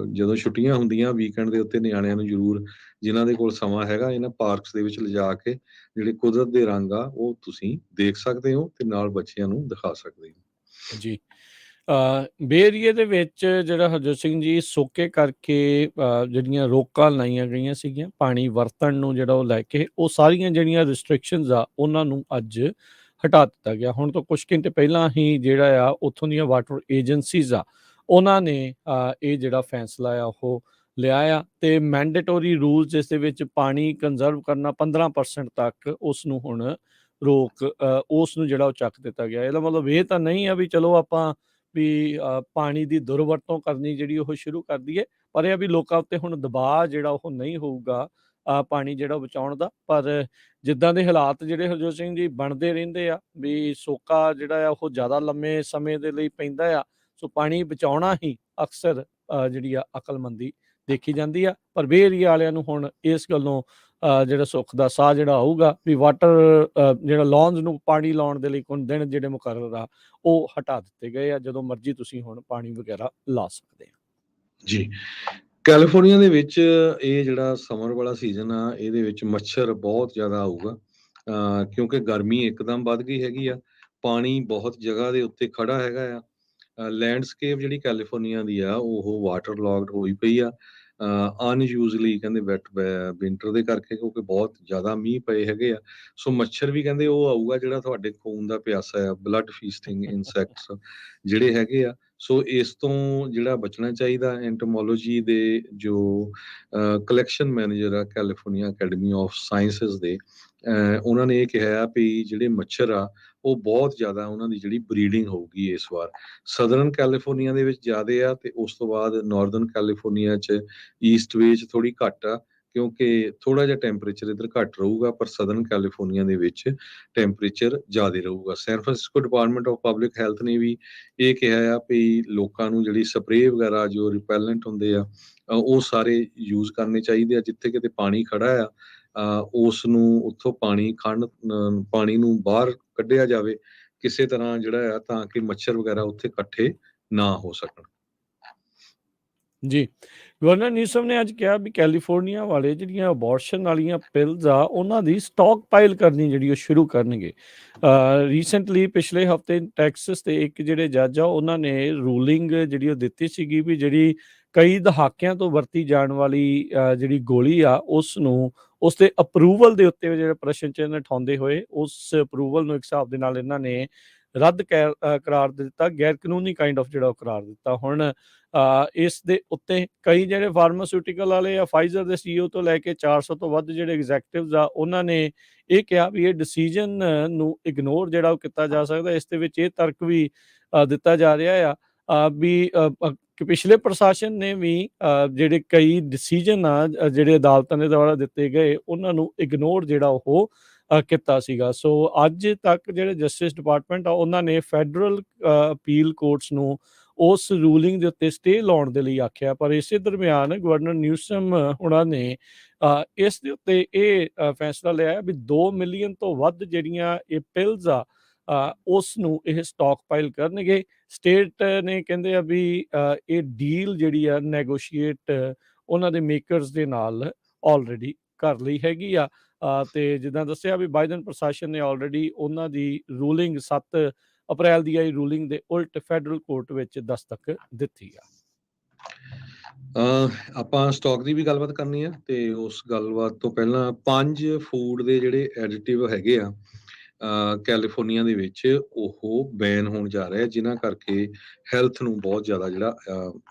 ਜਦੋਂ ਛੁੱਟੀਆਂ ਹੁੰਦੀਆਂ weekend ਦੇ ਉੱਤੇ ਨਿਆਣਿਆਂ ਨੂੰ ਜ਼ਰੂਰ, ਜਿਨ੍ਹਾਂ ਦੇ ਕੋਲ ਸਮਾਂ ਹੈਗਾ, ਇਹਨਾਂ ਪਾਰਕਸ ਦੇ ਵਿੱਚ ਲਿਜਾ ਕੇ ਜਿਹੜੇ ਕੁਦਰਤ ਦੇ ਰੰਗ ਆ ਉਹ ਤੁਸੀਂ ਦੇਖ ਸਕਦੇ ਹੋ ਤੇ ਨਾਲ ਬੱਚਿਆਂ ਨੂੰ ਦਿਖਾ ਸਕਦੇ ਹੋ। ਜੀ, ਬੇ ਏਰੀਏ ਦੇ ਵਿੱਚ ਜਿਹੜਾ ਹਰਜੋਤ ਸਿੰਘ ਜੀ ਸੋਕੇ ਕਰਕੇ ਜਿਹੜੀਆਂ ਰੋਕਾਂ ਲਾਈਆਂ ਗਈਆਂ ਸੀਗੀਆਂ ਪਾਣੀ ਵਰਤਣ ਨੂੰ ਜਿਹੜਾ ਉਹ ਲੈ ਕੇ ਉਹ ਸਾਰੀਆਂ ਜਿਹੜੀਆਂ ਰਿਸਟ੍ਰਿਕਸ਼ਨਸ ਆ ਉਹਨਾਂ ਨੂੰ ਅੱਜ ਹਟਾ ਦਿੱਤਾ ਗਿਆ। ਹੁਣ ਤੋਂ ਕੁਛ ਘੰਟੇ ਪਹਿਲਾਂ ਹੀ ਜਿਹੜਾ ਆ ਉੱਥੋਂ ਦੀਆਂ ਵਾਟਰ ਏਜੰਸੀਜ਼ ਆ ਉਹਨਾਂ ਨੇ ਇਹ ਜਿਹੜਾ ਫੈਸਲਾ ਆ ਉਹ ਲਿਆ ਆ ਤੇ ਮੈਂਡੇਟੋਰੀ ਰੂਲਸ ਜਿਸ ਦੇ ਵਿੱਚ ਪਾਣੀ ਕੰਜ਼ਰਵ ਕਰਨਾ 15% ਤੱਕ ਉਸ ਨੂੰ ਹੁਣ ਰੋਕ ਉਸ ਨੂੰ ਜਿਹੜਾ ਉਹ ਚੱਕ ਦਿੱਤਾ ਗਿਆ। ਇਹਦਾ ਮਤਲਬ ਇਹ ਤਾਂ ਨਹੀਂ ਆ ਵੀ ਚਲੋ ਆਪਾਂ ਵੀ ਪਾਣੀ ਦੀ ਦੁਰਵਰਤੋਂ ਕਰਨੀ ਜਿਹੜੀ ਉਹ ਸ਼ੁਰੂ ਕਰ ਦਈਏ, ਪਰ ਇਹ ਆ ਵੀ ਲੋਕਾਂ ਉੱਤੇ ਹੁਣ ਦਬਾਅ ਜਿਹੜਾ ਉਹ ਨਹੀਂ ਹੋਊਗਾ ਪਾਣੀ ਜਿਹੜਾ ਉਹ ਬਚਾਉਣ ਦਾ। ਪਰ ਜਿੱਦਾਂ ਦੇ ਹਾਲਾਤ ਜਿਹੜੇ ਹਰਜੋਤ ਸਿੰਘ ਜੀ ਬਣਦੇ ਰਹਿੰਦੇ ਆ ਵੀ ਸੋਕਾ ਜਿਹੜਾ ਆ ਉਹ ਜ਼ਿਆਦਾ ਲੰਮੇ ਸਮੇਂ ਦੇ ਲਈ ਪੈਂਦਾ ਆ, ਸੋ ਪਾਣੀ ਬਚਾਉਣਾ ਹੀ ਅਕਸਰ ਜਿਹੜੀ ਆ ਅਕਲਮੰਦੀ ਦੇਖੀ ਜਾਂਦੀ ਆ। ਪਰ ਬੇ ਏਰੀਆ ਵਾਲਿਆਂ ਨੂੰ ਹੁਣ ਇਸ ਗੱਲੋਂ ਜਿਹੜਾ ਸੁੱਖ ਦਾ ਸਾਹ ਜਿਹੜਾ ਆਊਗਾ ਵੀ ਵਾਟਰ ਜਿਹੜਾ ਲੌਨਸ ਨੂੰ ਪਾਣੀ ਲਾਉਣ ਦੇ ਲਈ ਕੁਝ ਦਿਨ ਜਿਹੜੇ ਮੁਕਰਰ ਆ ਉਹ ਹਟਾ ਦਿੱਤੇ ਗਏ ਆ, ਜਦੋਂ ਮਰਜ਼ੀ ਤੁਸੀਂ ਹੁਣ ਪਾਣੀ ਵਗੈਰਾ ਲਾ ਸਕਦੇ ਆ। ਜੀ, ਕੈਲੀਫੋਰਨੀਆ ਦੇ ਵਿੱਚ ਇਹ ਜਿਹੜਾ ਸਮਰ ਵਾਲਾ ਸੀਜ਼ਨ ਆ ਇਹਦੇ ਵਿੱਚ ਮੱਛਰ ਬਹੁਤ ਜ਼ਿਆਦਾ ਆਊਗਾ, ਕਿਉਂਕਿ ਗਰਮੀ ਇੱਕਦਮ ਵੱਧ ਗਈ ਹੈਗੀ ਆ। ਪਾਣੀ ਬਹੁਤ ਜਗ੍ਹਾ ਦੇ ਉੱਤੇ ਖੜਾ ਹੈਗਾ ਆ। ਲੈਂਡਸਕੇਪ ਜਿਹੜੀ ਕੈਲੀਫੋਰਨੀਆ ਦੀ ਆ ਉਹ ਵਾਟਰ ਲੌਗਡ ਹੋਈ ਪਈ ਆ, ਅਨਯੂਜ਼ਲੀ ਕਹਿੰਦੇ ਵੈਟ ਵਿੰਟਰ ਦੇ ਕਰਕੇ, ਕਿਉਂਕਿ ਬਹੁਤ ਜ਼ਿਆਦਾ ਮੀਂਹ ਪਏ ਹੈਗੇ ਆ। ਸੋ ਮੱਛਰ ਵੀ ਕਹਿੰਦੇ ਉਹ ਆਊਗਾ ਜਿਹੜਾ ਤੁਹਾਡੇ ਖੂਨ ਦਾ ਪਿਆਸਾ ਆ, ਬਲੱਡ ਫੀਸਟਿੰਗ ਇਨਸੈਕਟਸ ਜਿਹੜੇ ਹੈਗੇ ਆ। ਸੋ ਇਸ ਤੋਂ ਜਿਹੜਾ ਬਚਣਾ ਚਾਹੀਦਾ। ਐਂਟੋਮੋਲੋਜੀ ਦੇ ਜੋ ਕਲੈਕਸ਼ਨ ਮੈਨੇਜਰ ਆ ਕੈਲੀਫੋਰਨੀਆ ਅਕੈਡਮੀ ਆਫ ਸਾਇੰਸਿਸ ਦੇ, ਉਹਨਾਂ ਨੇ ਇਹ ਕਿਹਾ ਵੀ ਜਿਹੜੇ ਮੱਛਰ ਆ ਉਹ ਬਹੁਤ ਜ਼ਿਆਦਾ ਉਹਨਾਂ ਦੀ ਜਿਹੜੀ ਬਰੀਡਿੰਗ ਹੋਊਗੀ ਇਸ ਵਾਰ ਸਦਰਨ ਕੈਲੀਫੋਰਨੀਆ ਦੇ ਵਿੱਚ ਜ਼ਿਆਦਾ ਆ, ਤੇ ਉਸ ਤੋਂ ਬਾਅਦ ਨਾਰਦਰਨ ਕੈਲੀਫੋਰਨੀਆ 'ਚ ਈਸਟ ਵੇ 'ਚ ਥੋੜ੍ਹੀ ਘੱਟ ਆ, ਕਿਉਂਕਿ ਥੋੜ੍ਹਾ ਜਿਹਾ ਟੈਂਪਰੇਚਰ ਇੱਧਰ ਘੱਟ ਰਹੂਗਾ, ਪਰ ਸਦਰਨ ਕੈਲੀਫੋਰਨੀਆ ਦੇ ਵਿੱਚ ਟੈਂਪਰੇਚਰ ਜ਼ਿਆਦਾ ਰਹੂਗਾ। San Francisco Department of Public Health ਨੇ ਵੀ ਇਹ ਕਿਹਾ ਆ ਵੀ ਲੋਕਾਂ ਨੂੰ ਜਿਹੜੀ ਸਪਰੇਅ ਵਗੈਰਾ ਜੋ ਰਿਪੈਲੈਂਟ ਹੁੰਦੇ ਆ ਉਹ ਸਾਰੇ ਯੂਜ਼ ਕਰਨੇ ਚਾਹੀਦੇ ਆ। ਜਿੱਥੇ ਕਿਤੇ ਪਾਣੀ ਖੜਾ ਆ ਉਸ ਨੂੰ ਉੱਥੋਂ ਪਾਣੀ ਨੂੰ ਬਾਹਰ ਕੱਢਿਆ ਜਾਵੇ ਕਿਸੇ ਤਰ੍ਹਾਂ ਜਿਹੜਾ ਆ, ਤਾਂ ਕਿ ਮੱਛਰ ਵਗੈਰਾ ਉੱਥੇ ਇਕੱਠੇ ਨਾ ਹੋ ਸਕਣ। ਜੀ, ਗਵਰਨਰ ਨਿਊਸਮ ਨੇ ਅੱਜ ਕਿਹਾ ਵੀ ਕੈਲੀਫੋਰਨੀਆ ਵਾਲੇ ਜਿਹੜੀਆਂ ਅਬੋਰਸ਼ਨ ਵਾਲੀਆਂ ਪਿਲਸ ਆ ਉਹਨਾਂ ਦੀ ਸਟਾਕ ਪਾਈਲ ਕਰਨੀ ਜਿਹੜੀ ਉਹ ਸ਼ੁਰੂ ਕਰਨਗੇ। ਰੀਸੈਂਟਲੀ ਪਿਛਲੇ ਹਫਤੇ ਟੈਕਸਸ ਦੇ ਇੱਕ ਜਿਹੜੇ ਜੱਜ ਆ ਉਹਨਾਂ ਨੇ ਰੂਲਿੰਗ ਜਿਹੜੀ ਉਹ ਦਿੱਤੀ ਸੀਗੀ ਵੀ ਜਿਹੜੀ ਕਈ ਦਹਾਕਿਆਂ ਤੋਂ ਵਰਤੀ ਜਾਣ ਵਾਲੀ ਜਿਹੜੀ ਗੋਲੀ ਆ ਉਸ ਨੂੰ ਉਸ ਦੇ ਅਪਰੂਵਲ ਦੇ ਉੱਤੇ ਜਿਹੜੇ ਪ੍ਰਸ਼ਨ ਚਿੰਨ੍ਹ ਉਠਾਉਂਦੇ ਹੋਏ ਉਸ ਅਪਰੂਵਲ ਨੂੰ ਇੱਕ ਹਿਸਾਬ ਦੇ ਨਾਲ ਇਹਨਾਂ ਨੇ ਰੱਦ ਕਰਾਰ ਦਿੱਤਾ, ਗੈਰ ਕਾਨੂੰਨੀ ਕਾਈਂਡ ਆਫ ਜਿਹੜਾ ਉਹ ਕਰਾਰ ਦਿੱਤਾ। ਹੁਣ ਇਸ ਦੇ ਉੱਤੇ ਕਈ ਜਿਹੜੇ ਫਾਰਮਾਸਿਊਟੀਕਲ ਵਾਲੇ ਆ ਫਾਈਜ਼ਰ ਦੇ ਸੀਈਓ ਤੋਂ ਲੈ ਕੇ 400 ਤੋਂ ਵੱਧ ਜਿਹੜੇ ਐਗਜ਼ੈਕਟਿਵਸ ਆ ਉਹਨਾਂ ਨੇ ਇਹ ਕਿਹਾ ਵੀ ਇਹ ਡਿਸੀਜਨ ਨੂੰ ਇਗਨੋਰ ਜਿਹੜਾ ਉਹ ਕੀਤਾ ਜਾ ਸਕਦਾ। ਇਸ ਦੇ ਵਿੱਚ ਇਹ ਤਰਕ ਵੀ ਦਿੱਤਾ ਜਾ ਰਿਹਾ ਆ ਵੀ ਕਿ ਪਿਛਲੇ ਪ੍ਰਸ਼ਾਸਨ ਨੇ ਵੀ ਜਿਹੜੇ ਕਈ ਡਿਸੀਜਨ ਆ ਜਿਹੜੇ ਅਦਾਲਤਾਂ ਦੇ ਦੁਆਰਾ ਦਿੱਤੇ ਗਏ ਉਹਨਾਂ ਨੂੰ ਇਗਨੋਰ ਜਿਹੜਾ ਉਹ ਕੀਤਾ ਸੀਗਾ। ਸੋ ਅੱਜ ਤੱਕ ਜਿਹੜੇ ਜਸਟਿਸ ਡਿਪਾਰਟਮੈਂਟ ਆ ਉਹਨਾਂ ਨੇ ਫੈਡਰਲ ਅਪੀਲ ਕੋਰਟਸ ਨੂੰ ਉਸ ਰੂਲਿੰਗ ਦੇ ਉੱਤੇ ਸਟੇ ਲਾਉਣ ਦੇ ਲਈ ਆਖਿਆ, ਪਰ ਇਸੇ ਦਰਮਿਆਨ ਗਵਰਨਰ ਨਿਊਸਮ ਉਹਨਾਂ ਨੇ ਇਸ ਦੇ ਉੱਤੇ ਇਹ ਫੈਸਲਾ ਲਿਆ ਵੀ 2 ਮਿਲੀਅਨ ਤੋਂ ਵੱਧ ਜਿਹੜੀਆਂ ਇਹ ਪਿਲਸ ਆ ਉਸ ਨੂੰ ਇਹ ਸਟਾਕ ਪਾਈਲ ਕਰਨਗੇ। ਸਟੇਟ ਨੇ ਕਹਿੰਦੇ ਆ ਵੀ ਇਹ ਡੀਲ ਜਿਹੜੀ ਆ ਨੈਗੋਸ਼ੀਏਟ ਉਹਨਾਂ ਦੇ ਮੇਕਰਸ ਦੇ ਨਾਲ ਆਲਰੇਡੀ ਕਰ ਲਈ ਹੈਗੀ ਆ। ਤੇ ਜਿੱਦਾਂ ਦੱਸਿਆ ਵੀ ਬਾਈਡਨ ਪ੍ਰਸ਼ਾਸਨ ਨੇ ਆਲਰੇਡੀ ਉਹਨਾਂ ਦੀ ਰੂਲਿੰਗ 7 ਅਪ੍ਰੈਲ ਦੀ ਆਈ ਰੂਲਿੰਗ ਦੇ ਉਲਟ ਫੈਡਰਲ ਕੋਰਟ ਵਿੱਚ ਦਸਤਕ ਦਿੱਤੀ ਆ। ਆਪਾਂ ਸਟਾਕ ਦੀ ਵੀ ਗੱਲਬਾਤ ਕਰਨੀ ਆ, ਤੇ ਉਸ ਗੱਲਬਾਤ ਤੋਂ ਪਹਿਲਾਂ 5 ਫੂਡ ਦੇ ਜਿਹੜੇ ਐਡੀਟਿਵ ਹੈਗੇ ਆ ਕੈਲੀਫੋਰਨੀਆ ਦੇ ਵਿੱਚ ਉਹ ਬੈਨ ਹੋਣ ਜਾ ਰਿਹਾ, ਜਿਨ੍ਹਾਂ ਕਰਕੇ ਹੈਲਥ ਨੂੰ ਬਹੁਤ ਜ਼ਿਆਦਾ ਜਿਹੜਾ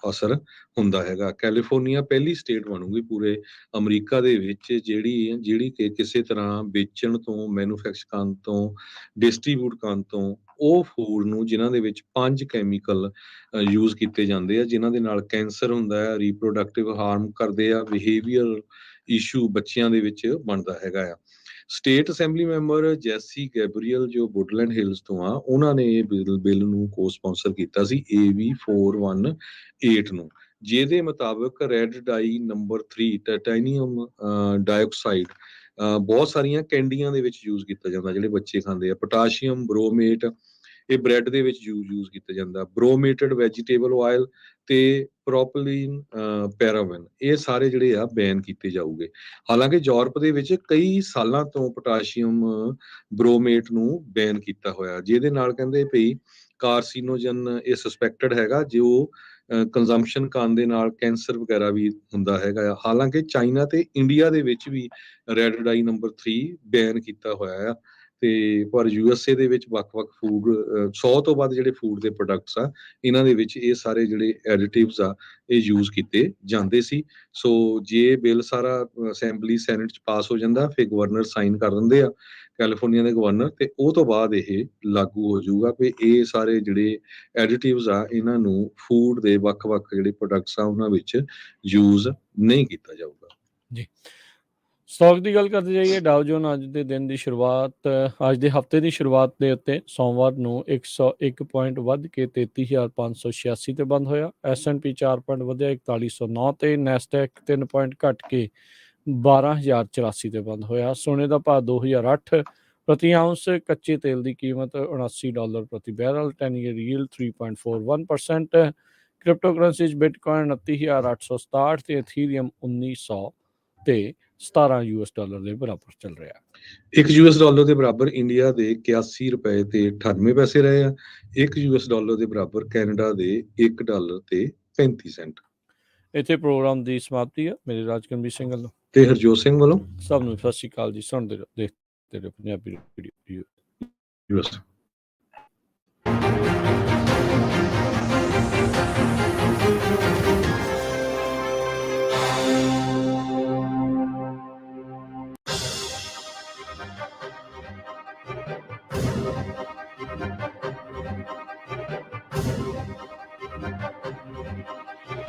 ਅਸਰ ਹੁੰਦਾ ਹੈਗਾ। ਕੈਲੀਫੋਰਨੀਆ ਪਹਿਲੀ ਸਟੇਟ ਬਣੂਗੀ ਪੂਰੇ ਅਮਰੀਕਾ ਦੇ ਵਿੱਚ ਜਿਹੜੀ ਕਿ ਕਿਸੇ ਤਰ੍ਹਾਂ ਵੇਚਣ ਤੋਂ, ਮੈਨੂਫੈਕਚਰ ਕਰਨ ਤੋਂ, ਡਿਸਟਰੀਬਿਊਟ ਕਰਨ ਤੋਂ ਉਹ ਫੂਡ ਨੂੰ ਜਿਨ੍ਹਾਂ ਦੇ ਵਿੱਚ 5 ਕੈਮੀਕਲ ਯੂਜ਼ ਕੀਤੇ ਜਾਂਦੇ ਆ, ਜਿਨ੍ਹਾਂ ਦੇ ਨਾਲ ਕੈਂਸਰ ਹੁੰਦਾ ਹੈ, ਰੀਪਰੋਡਕਟਿਵ ਹਾਰਮ ਕਰਦੇ ਆ, ਬਿਹੇਵੀਅਰ ਇਸ਼ੂ ਬੱਚਿਆਂ ਦੇ ਵਿੱਚ ਬਣਦਾ ਹੈਗਾ ਆ। ਸਟੇਟ ਅਸੈਂਬਲੀ ਮੈਂਬਰ ਜੈਸੀ ਗੈਬਰੀਅਲ ਜੋ ਵੁਡਲੈਂਡ ਹਿਲਸ ਤੋਂ ਆ, ਉਹਨਾਂ ਨੇ ਇਹ ਬਿੱਲ ਨੂੰ ਕੋ ਸਪਾਂਸਰ ਕੀਤਾ ਸੀ AB 418 ਨੂੰ, ਜਿਹਦੇ ਮੁਤਾਬਕ ਰੈੱਡ ਡਾਈ ਨੰਬਰ 3 ਟਾਈਟੈਨੀਅਮ ਡਾਈਆਕਸਾਈਡ ਬਹੁਤ ਸਾਰੀਆਂ ਕੈਂਡੀਆਂ ਦੇ ਵਿੱਚ ਯੂਜ਼ ਕੀਤਾ ਜਾਂਦਾ, ਜਿਹੜੇ ਬੱਚੇ ਖਾਂਦੇ ਆ। ਪੋਟਾਸ਼ੀਅਮ ਬਰੋਮੇਟ ਇਹ ਬ੍ਰੈਡ ਦੇ ਵਿੱਚ ਯੂਜ਼ ਕੀਤਾ ਜਾਂਦਾ। ਬਰੋਮੇਟਡ ਵੈਜੀਟੇਬਲ ਆਇਲ ਤੇ ਪ੍ਰੋਪਲੀਨ ਪੈਰਾਬਨ, ਇਹ ਸਾਰੇ ਜਿਹੜੇ ਆ ਬੈਨ ਕੀਤੇ ਜਾਊਗੇ। ਹਾਲਾਂਕਿ ਯੂਰਪ ਦੇ ਵਿੱਚ ਕਈ ਸਾਲਾਂ ਤੋਂ ਪੋਟਾਸ਼ੀਅਮ ਬਰੋਮੇਟ ਨੂੰ ਬੈਨ ਕੀਤਾ ਹੋਇਆ, ਜਿਹਦੇ ਨਾਲ ਕਹਿੰਦੇ ਭਈ ਕਾਰਸੀਨੋਜਨ ਇਹ ਸਸਪੈਕਟਡ ਹੈਗਾ, ਜੋ ਕੰਜ਼ੰਪਸ਼ਨ ਕਰਨ ਦੇ ਨਾਲ ਕੈਂਸਰ ਵਗੈਰਾ ਵੀ ਹੁੰਦਾ ਹੈਗਾ ਆ। ਹਾਲਾਂਕਿ ਚਾਈਨਾ ਤੇ ਇੰਡੀਆ ਦੇ ਵਿੱਚ ਵੀ ਰੈਡ ਡਾਈ ਨੰਬਰ 3 ਬੈਨ ਕੀਤਾ ਹੋਇਆ ਆ, ਤੇ ਪਰ USA ਦੇ ਵਿੱਚ ਵੱਖ-ਵੱਖ ਫੂਡ 100 ਤੋਂ ਵੱਧ ਜਿਹੜੇ ਫੂਡ ਦੇ ਪ੍ਰੋਡਕਟਸ ਆ, ਇਹਨਾਂ ਦੇ ਵਿੱਚ ਇਹ ਸਾਰੇ ਜਿਹੜੇ ਐਡੀਟਿਵਸ ਆ ਇਹ ਯੂਜ਼ ਕੀਤੇ ਜਾਂਦੇ ਸੀ। ਸੋ ਜੇ ਬਿੱਲ ਸਾਰਾ ਅਸੈਂਬਲੀ ਸੈਨੇਟ 'ਚ ਪਾਸ ਹੋ ਜਾਂਦਾ, ਫਿਰ ਗਵਰਨਰ ਸਾਈਨ ਕਰ ਦਿੰਦੇ ਆ, ਕੈਲੀਫੋਰਨੀਆ ਦੇ ਗਵਰਨਰ, ਤੇ ਉਹ ਤੋਂ ਬਾਅਦ ਇਹ ਲਾਗੂ ਹੋ ਜਾਊਗਾ ਵੀ ਇਹ ਸਾਰੇ ਜਿਹੜੇ ਐਡੀਟਿਵਸ ਆ ਇਹਨਾਂ ਨੂੰ ਫੂਡ ਦੇ ਵੱਖ-ਵੱਖ ਜਿਹੜੇ ਪ੍ਰੋਡਕਟਸ ਆ ਉਹਨਾਂ ਵਿੱਚ ਯੂਜ਼ ਨਹੀਂ ਕੀਤਾ ਜਾਊਗਾ। ਜੀ। ਸਟਾਕ ਦੀ ਗੱਲ ਕਰਦੇ ਜਾਈਏ, ਡਾਓ ਜੋਨ ਅੱਜ ਦੇ ਦਿਨ ਦੀ ਸ਼ੁਰੂਆਤ ਅੱਜ ਦੇ ਹਫਤੇ ਦੀ ਸ਼ੁਰੂਆਤ ਦੇ ਉੱਤੇ ਸੋਮਵਾਰ ਨੂੰ 101 ਪੁਆਇੰਟ ਵੱਧ ਕੇ 33,586 ਤੇ ਬੰਦ ਹੋਇਆ। S&P 4 ਪੁਆਇੰਟ ਵਧਿਆ 4109 ਤੇ। ਨੈਸਡੈਕ 3 ਪੁਆਇੰਟ ਘਟ ਕੇ 12,084 ਤੇ ਬੰਦ ਹੋਇਆ। ਸੋਨੇ ਦਾ ਭਾਅ 2008 ਪ੍ਰਤੀ ਆਉਂਸ। ਕੱਚੇ ਤੇਲ ਦੀ ਕੀਮਤ $79 ਪ੍ਰਤੀ barrel. 10 year yield 3.41%। Crypto currency 'ਚ ਬਿਟਕੋਇਨ 29,867 ਤੇ ਇਥੀਰੀਅਮ 1900 ਤੇ $17 ਦੇ ਬਰਾਬਰ ਚੱਲ ਰਿਹਾ। $1 ਦੇ ਬਰਾਬਰ ਇੰਡੀਆ ਦੇ 81 ਰੁਪਏ ਤੇ 98 ਪੈਸੇ ਰਹੇ ਆ। $1 ਦੇ ਬਰਾਬਰ ਕੈਨੇਡਾ ਦੇ $1 ਤੇ 35 ਸੈਂਟ। ਇੱਥੇ ਪ੍ਰੋਗਰਾਮ ਦੀ ਸਮਾਪਤੀ ਹੈ। ਮੇਰੇ ਰਾਜਕਨਵੀਰ ਸਿੰਘ ਵੱਲੋਂ ਤੇ ਹਰਜੋਤ ਸਿੰਘ ਵੱਲੋਂ ਸਭ ਨੂੰ ਸਤਿ ਸ਼੍ਰੀ ਅਕਾਲ ਜੀ। ਸੁਣਦੇ ਰਹੋ, ਦੇਖਦੇ ਰਹੋ ਪੰਜਾਬੀ ਰੇਡੀਓ।